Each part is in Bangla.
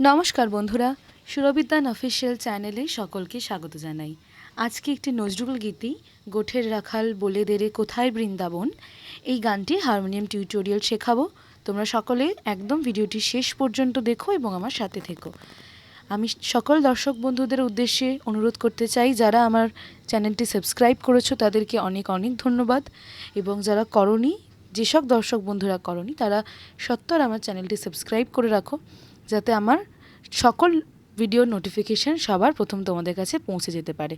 নমস্কার বন্ধুরা, সুরবিতান অফিসিয়াল চ্যানেলে সকলকে স্বাগত জানাই। আজকে একটি নজরুল গীতি গোঠের রাখাল বলে দেরে কোথায় বৃন্দাবন, এই গানটি হারমোনিয়াম টিউটোরিয়াল শেখাবো। তোমরা সকলে একদম ভিডিওটি শেষ পর্যন্ত দেখো এবং আমার সাথে থেকো। আমি সকল দর্শক বন্ধুদের উদ্দেশ্যে অনুরোধ করতে চাই, যারা আমার চ্যানেলটি সাবস্ক্রাইব করেছো তাদেরকে অনেক অনেক ধন্যবাদ, এবং যারা করনি, যেসব দর্শক বন্ধুরা করনি তারা সত্ত্বর আমার চ্যানেলটি সাবস্ক্রাইব করে রাখো, যাতে আমার সকল ভিডিওর নোটিফিকেশান সবার প্রথম তোমাদের কাছে পৌঁছে যেতে পারে।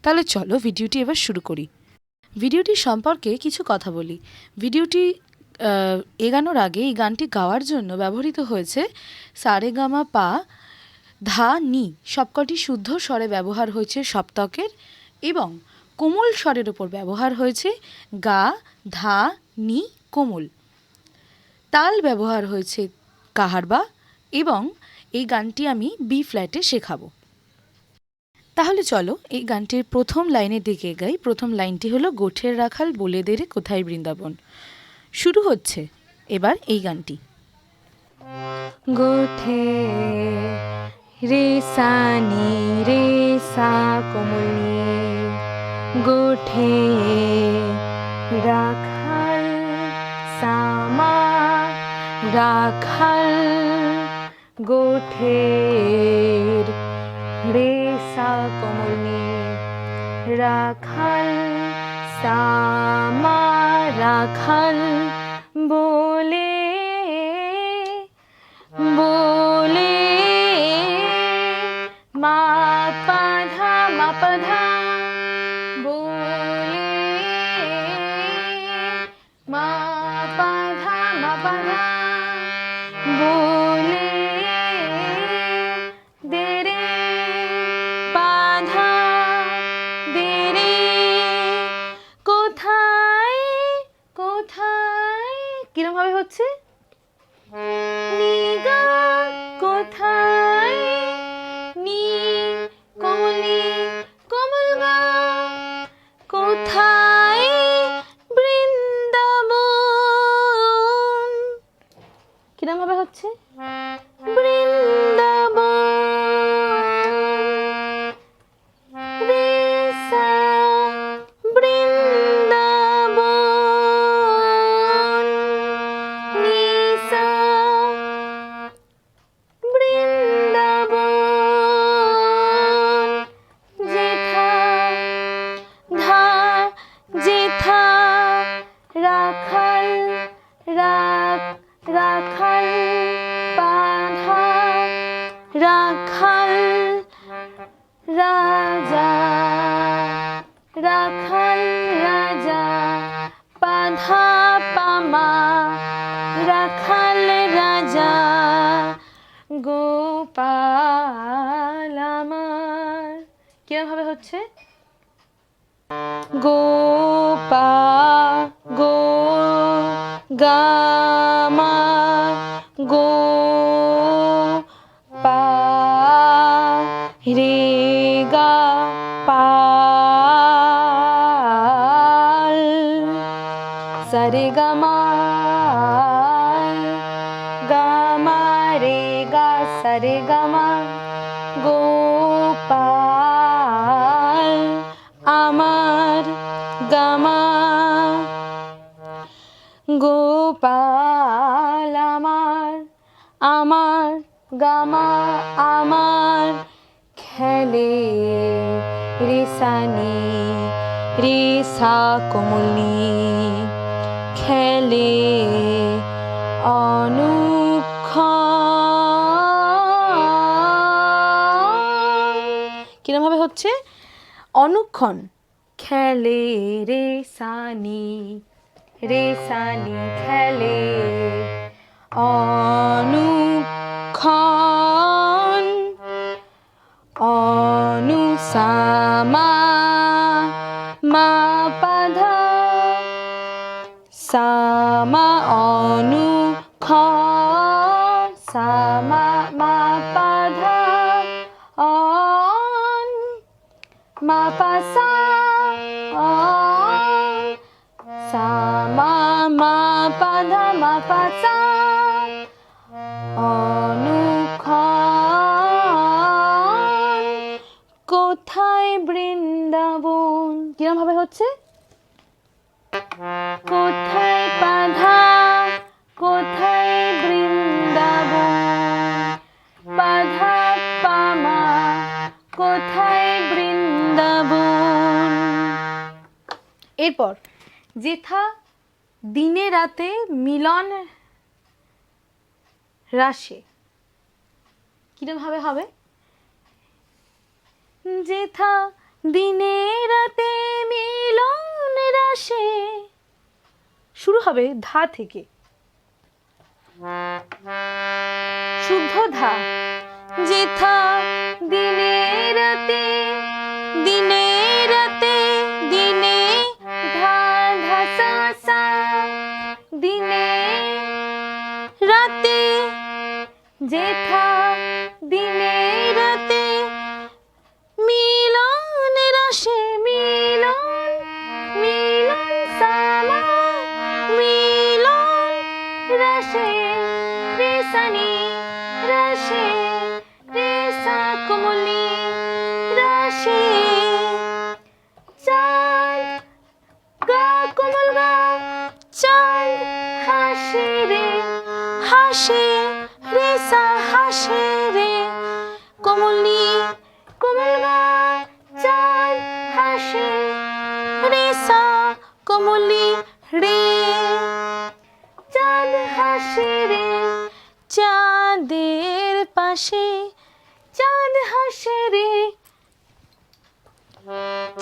তাহলে চলো ভিডিওটি এবার শুরু করি। ভিডিওটি সম্পর্কে কিছু কথা বলি। ভিডিওটি এগানোর আগে এই গানটি গাওয়ার জন্য ব্যবহৃত হয়েছে সারেগামা পা ধা নি, সবকটি শুদ্ধ স্বরে ব্যবহার হয়েছে সপ্তকের, এবং কোমল স্বরের ওপর ব্যবহার হয়েছে গা ধা নি কোমল। তাল ব্যবহার হয়েছে কাহারবা, এবং এই গানটি আমি বি ফ্ল্যাটে শেখাবো। তাহলে চলো এই গানটির প্রথম লাইনের দিকে গাই। প্রথম লাইনটি হলো গোঠের রাখাল বলে দেরে কোথায় বৃন্দাবন। শুরু হচ্ছে এবার এই গানটি। গোঠে রে সা নি রে সা কোমল, গোঠে রাখাল সামা রাখাল, গোঠের রে সা কোমল রাখাল সামা রাখাল, বলে বলে মা পা ধা বলে মা পা ধা বলে দেরে বাধা দেরে কোথায় কোথায়, কিরম ভাবে হচ্ছে নিগা কোথায় নি কমলি কমল গা কোথায় বৃন্দাবন, কিরম ভাবে হচ্ছে বৃন্দাবন রে সা বৃন্দাবন নি সা বৃন্দাবন, যেথা ধা যেথা রাখাল রাখাল বাধা রাখাল রাজা রাখাল রাজা বাধা পামা রাখাল রাজা, গোপাল আমার, কিরম হচ্ছে গোপা গো গামা গো পা রে গা পাল সারে গামা গামা রে গা সারে গামা, গোপাল আমার গামা গোপাল আমার আমার গামা আমার, খেলে রে সা নি রে সা কোমলি খেলে অনুক্ষণ, কিরম ভাবে হচ্ছে অনুক্ষণ, খেলে রে সা নি খেলে অনুক্ষণ, অনুসামা মা পা ধা সামা অনুক্ষণ সামা মা পা ধা অন মা পা সা সামা মা পা ধা মা পা সা অনুক্ষণ কোথায় বৃন্দাবন, কিরম ভাবে হচ্ছে, কোথায় পাধা কোথায় বৃন্দাবন, পাধা পামা কোথায় বৃন্দাবন। এরপর যেথা দিনে রাতে মিলন রাশে, কিরম ভাবে হবে, যেথা দিনে রাতে মিলন রাশে, শুরু হবে ধা থেকে, শুদ্ধ ধা, যেথা দিনে রাতে দিনে রাতে দিনে ধা ধা সা সা, দিনে রাতে যেথা দিনে রাতে মিলন রাশে, মিলন মিলন সামা মিলন রাশে, রে সানি রাশে, রে সা কোমলি রাশে, চাঁদ গা কোমল গা, চাঁদ হাসে রে হাসে, রে সা হাসে রে, কোমলি কোমল গা, চাঁদ হাসে, রে সা কোমলি রে, চাঁদ হাসে রে, চাঁদের পাশে, চাঁদ হাসে রে,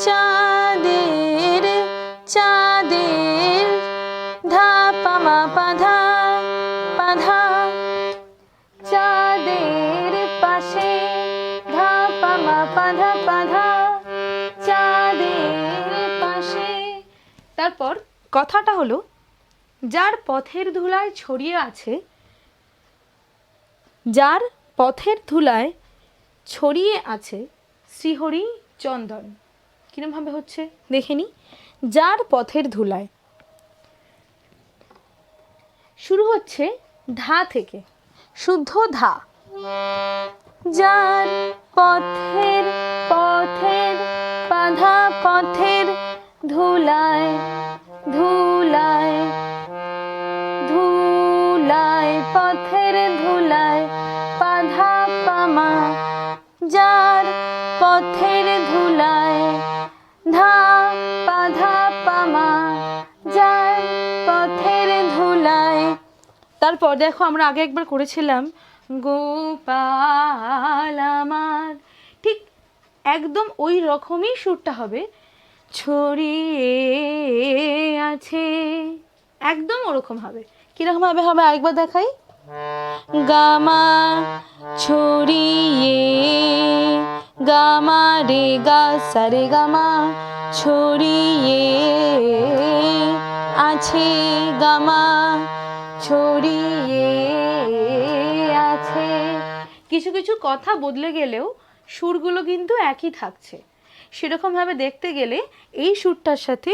চাঁদের চাঁদের ধা পামা পাধা পাধা, চাঁদের পাশে ধা পামা পাধা পাধা, চাঁদের পাশে। তারপর কথাটা হলো, যার পথের ধুলায় ছড়িয়ে আছে, যার পথের ধুলায় ছড়িয়ে আছে শ্রীহরি চন্দন, কিরম ভাবে হচ্ছে দেখে নি, যার পথের ধুলায়, শুরু হচ্ছে ধা থেকে, শুদ্ধ ধা, যার পথের পথের পাধা পথের ধুলায় ধুলায় ধুলায়, পথের ধুলায় পাধা পামা, যার পথের ধুলায় ধা পাধা পামা, যার পথের ধুলায়। তারপর দেখো আমরা আগে একবার করেছিলাম গোপাল আমার, ঠিক একদম ওই রকমই সুরটা হবে, ছড়িয়ে আছে, একদম ওরকম হবে। কিরকম ভাবে হবে আরেকবার দেখাই, গামা ছড়িয়ে, গামা রে গা সারে গামা, ছড়িয়ে আছে, গামা ছড়িয়ে আছে। কিছু কিছু কথা বদলে গেলেও সুরগুলো কিন্তু একই থাকছে। সেরকমভাবে দেখতে গেলে এই সুরটার সাথে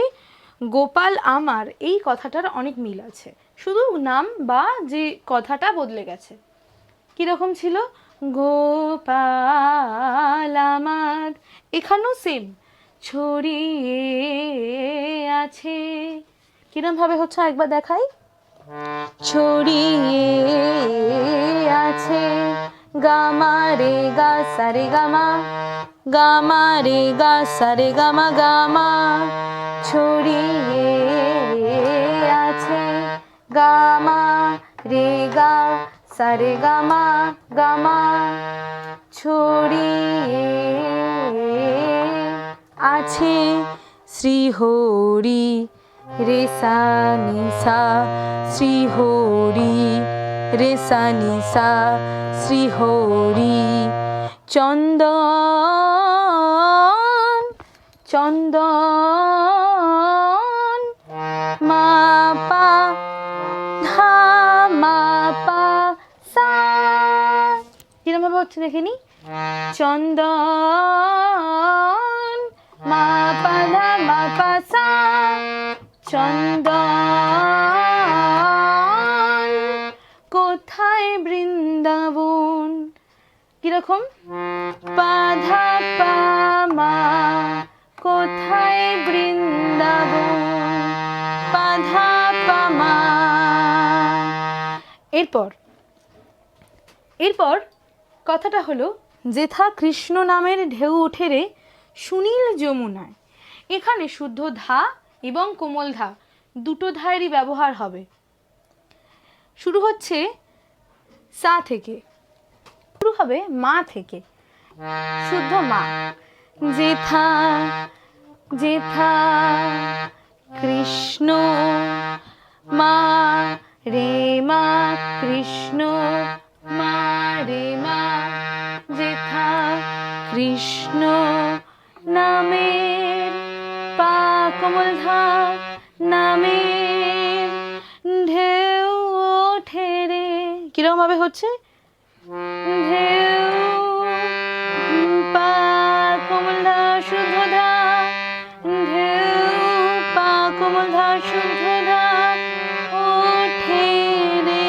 গোপাল আমার এই কথাটার অনেক মিল আছে, শুধু নাম বা যে কথাটা বদলে গেছে। কীরকম ছিল, গোপাল আমার, এখানেও সেম, ছড়িয়ে আছে। কিরমভাবে হচ্ছে একবার দেখাই, ছড়িয়ে আছে, গামা রে গা সারে গামা, গামা রে গা সারে গামা, গামা ছড়িয়ে আছে, গামা রে গা সারে গামা, গামা ছড়িয়ে আছে, শ্রীহরি রে সা নি সা, শ্রীহরি রে সা নি সা, শ্রীহরি চন্দন চন্দন, মা পা ধা মা পা সা। কিরম ভাবে হচ্ছে দেখে নি, চন্দন মা পা ধা মা পা সা, চন্দন কোথায় বৃন্দাবন। কিরকম, পাধা পা মা কোথায় বৃন্দাবন, পা ধা পা মা। এরপর কথাটা হলো, যেথা কৃষ্ণ নামের ঢেউ ওঠে রে সুনীল যমুনায়। এখানে শুদ্ধ ধা এবং কোমল ধা, দুটো ধায়েরই ব্যবহার হবে। শুরু হচ্ছে সা থেকে, শুরু হবে মা থেকে, শুদ্ধ মা। যেথা যেথা কৃষ্ণ মা রে মা, কৃষ্ণ মা রে মা, যেথা কৃষ্ণ নামের, পা কোমল ধা, নামের ঢেউ ওঠে রে। কিরকম ভাবে হচ্ছে? ঢেউ, পা কোমল ধা শুদ্ধ ধা, ঢেউ পা কোমল ধা শুদ্ধ ধা, ওঠে রে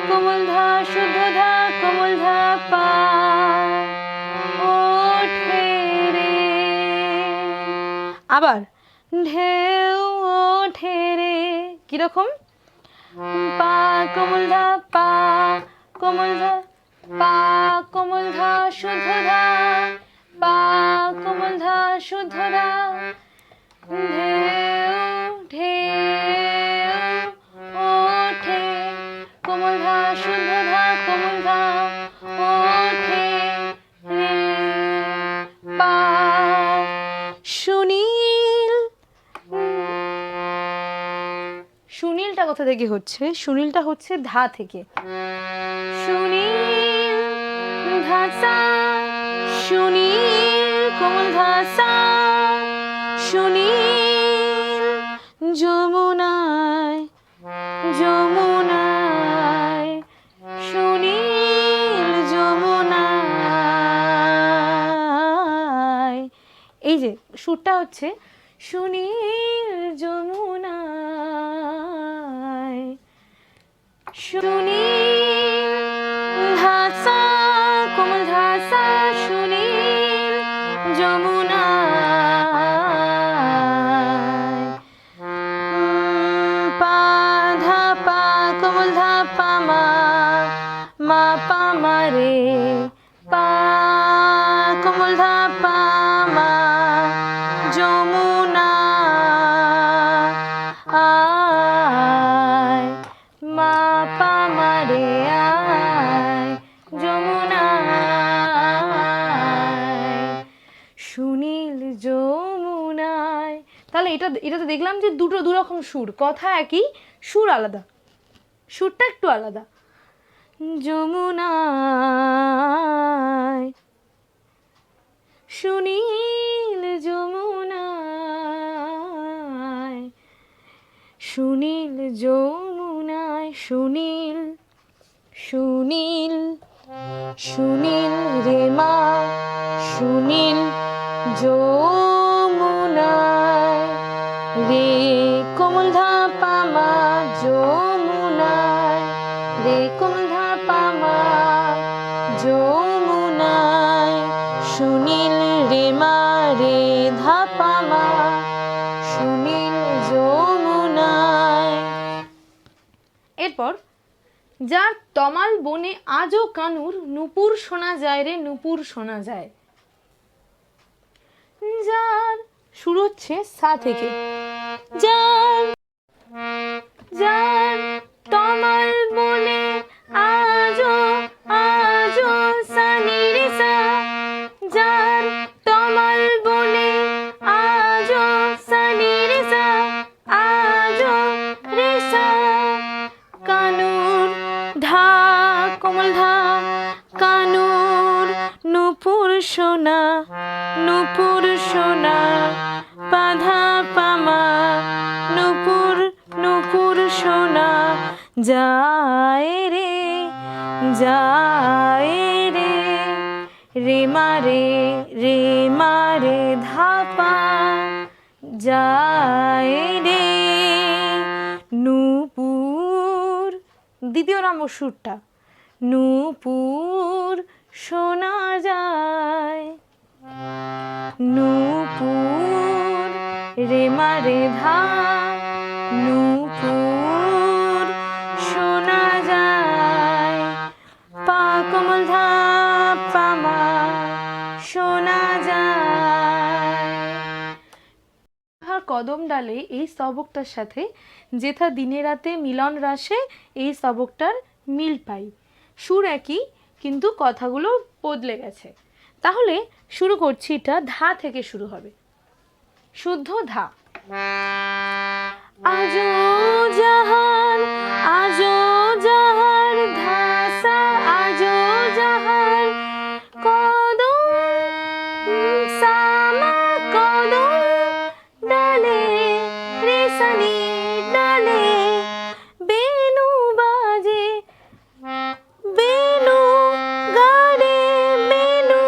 কোমল ধা শুদ্ধ ধা, কোমল ধা পা, ওঠে রে। আবার ঢেউ ওঠে রে, কিরকম? পা কোমল ধা, পা কোমল ধা, পা কোমল ধা শুদ্ধ ধা, পা কোমল ধা শুদ্ধ ধা, ঢেউ ঢেউ ওঠে কোমল ধা শুদ্ধ ধা, কোমল ধা, ওঠে রে পা। সুনীল, সুনীলটা কোথা থেকে হচ্ছে? সুনীলটা হচ্ছে ধা থেকে। সুনীল ধা সা, সুনীল কোমল ধা সা, সুনীল যমুনায়, যমুনায়, সুনীল যমুনায়। এই যে সুরটা হচ্ছে সুনীল যমুনায়, সুনীল ধা সা কোমল ধা সা, সুনীল যমুনায়, পা ধা পা কোমল ধা পা মা, মা পা মা রে, পা কোমল ধা পা মা, যমুনা আয়, মা পা মা রে আয়, যমুনা আয়, সুনীল যমুনায়। তাহলে এটা তো দেখলাম যে দু রকম সুর, কথা একই, সুর আলাদা, সুরটা একটু আলাদা। যমুনায়, সুনীল যমুনায়, সুনীল যমুনায়, সুনীল, সুনীল, সুনীল রে মা, সুনীল যমুনায়, রে কোমল ধা পা মা, যমুনায়, রে কোমল ধা পা মা, যমুনায়, সুনীল রে মা রে ধা পা মা, সুনীল যমুনায়। এরপর, যার তমাল বনে আজও কানুর, নূপুর শোনা যায় রে, নূপুর শোনা যায়। যার, শুরু হচ্ছে সা থেকে। যার, যার তমাল বনে আজও, আজও সা নি রে সা, যার তমাল বনে আজও সা নি রে সা, আজও রে সা, কানুর ধা কোমল ধা, কানুর নূপুর সোনা, নূপুর সোনা, পা ধা পা মা, নূপুর, নূপুর সোনা, যায় রে, যায় রে, রে মা রে, রে মা রে ধা পা, যায় রে নূপুর, দ্বিতীয় নম্বর সুরটা, নূপুর শোনা যায়। নূপুর, রে মা রে ধা, নূপুর শোনা যায়, পা কোমল ধা, পা মা শোনা যায়। কদম ডালে এই স্তবকটার সাথে যেথা দিনে রাতে মিলন রাশে এই স্তবকটার মিল পাই। সুর একই, কিন্তু কথাগুলো বদলে গেছে। তাহলে শুরু করছি, এটা ধা থেকে শুরু হবে, শুদ্ধ ধা। আজো জাহার, আজো জাহার ধাসা, আজো জাহার কদম সামা, কদম ডালে রে সানি ডালে, বেনু বাজে, বেনু গাড়ে, বেনু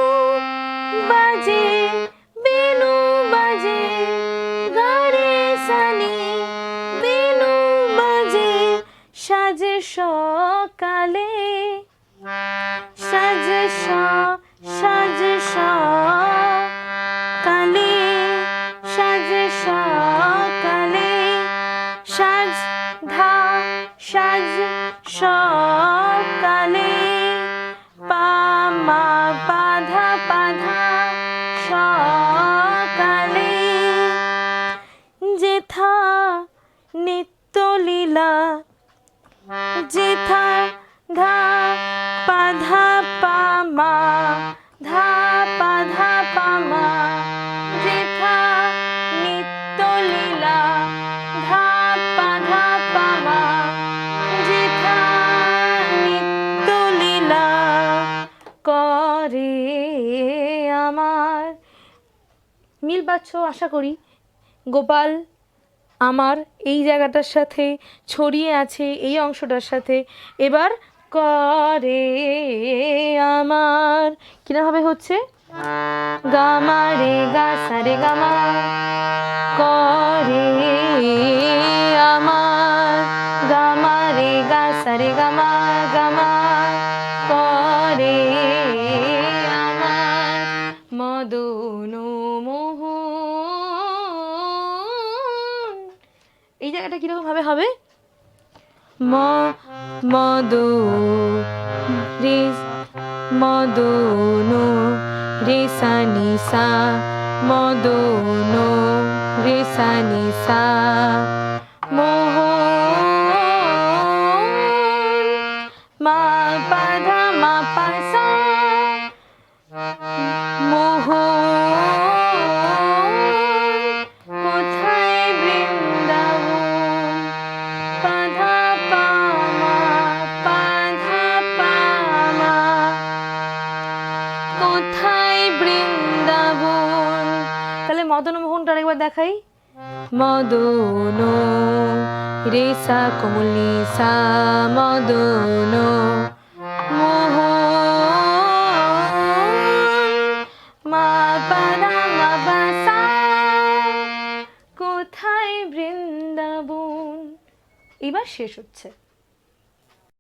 বাজে, বেনু বাজে গাড়ে সানি, বেনু বাজে সাজে সকালে, সাজে সাজে সকালে, সাজে সকালে, সাজ ধা, সাজ সকালে, পা মা পাধা, পাধা সকালে, যেথা নিত্য লীলা, যেথা ধা পাধা পা মা, ধা পাধা পা মা, যেথা নিত্য লীলা, ধা পাধা পা মা, যেথা নিত্য লীলা করে আমার। মিল পাচ্ছ আশা করি। গোপাল আমার এই জায়গাটার সাথে ছড়িয়ে আছে এই অংশটার সাথে। এবার করে আমার কিভাবে হচ্ছে, গামা রে গা সা রে গামা, করে আমার, গামা রে গা সা রে গামা, গামা করে আমার, মদন মোহন। এই জায়গাটা কিরকম ভাবে হবে, মদো রে, মদন রে সা নি সা, মদন রে সা নি সা, মোহন মা পা ধা মা পা সা, মোহন কোথায় বৃন্দাবন, পাধা পা মা, পাধা পা মা, কোথায় বৃন্দাবন। তাহলে মদন মোহনটা আরেকবার দেখাই, মদন রে সা কোমলি সা, মদন মোহন মা পাধা মা পা সা, কোথায় বৃন্দাবন। এবার শেষ হচ্ছে।